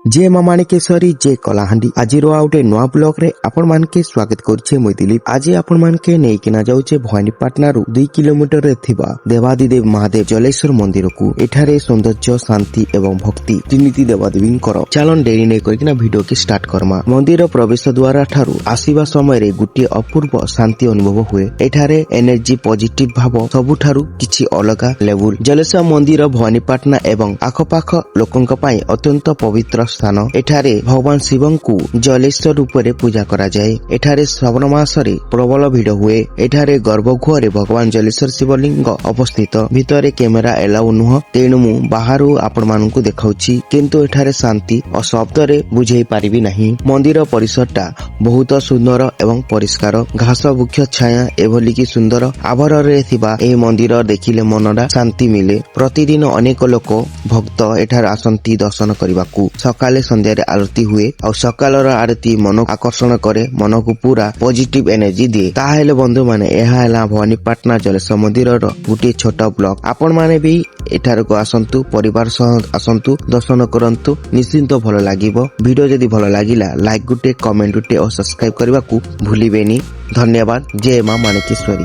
जे माँ माणिकेश्वरी जे कलाहांडी आज आउटे नुआ ब्लॉग रे आपण मानके स्वागत करछे मुई दिलीप। आज आपण मानके नेकिना जाउछे भवानीपाटना रु 2 किलोमीटर रे थिबा देवादिदेव महादेव जलेश्वर मंदिर को। एठारे सौंदर्य शांति एवं भक्ति तिनिति देवादेवींकर चलन डेरी नै करकिना वीडियो के स्टार्ट करमा। मंदिर प्रवेश द्वार ठारू आसीबा समय रे गुटी अपूर्व शांति अनुभव हुए। एठारे एनर्जी पॉजिटिव भाव सबुठारू किछि अलगा लेवल। जलेश्वर मंदिर भवानीपाटना एवं आखपाख लोकंक पई अत्यंत पवित्र स्थान। एठारे भगवान शिवंकु जलेश्वर रूपरे पूजा करा जाए। एठारे श्रावण मासरे प्रबल भिड़ हुए। एठारे गर्भगृह भगवान जलेश्वर शिवलिंग अवस्थित। भितरे कैमेरा एलाउ नुह, तेणु मु बाहरु आपण मानकु देखाउछि, किंतु एठारे शांति और शब्दरे बुझेई पारिबि नहीं। मंदिर परिसरटा बहुत सुंदर एवं परिष्कार। घास वृक्ष छाया एभली कि सुंदर आवरणरे थिबा एही मंदिर देखिले मनडा शांति मिले। प्रतिदिन अनेक लोक भक्त एठार आसंती दर्शन करबाकू। सकाले संध्यारे आरती हुए और सकालर आरती मन आकर्षण करे, मन को पूरा पॉजिटिव एनर्जी दिए। ताहेले बंधु माने एहा हैला भवानीपाटना जलेश्वर मंदिर गोटे छोट ब्लॉग। आपण माने भी एठार को आसंतु, परिवार सह आसंतु, दर्शन करंतु, निश्चिंत भल लागिबो। वीडियो जदि भल लागिला लाइक गुटे, कमेंट गुटे और सब्सक्राइब करबाकू भूलिबेनी। धन्यवाद। जय मां माणिकेश्वरी।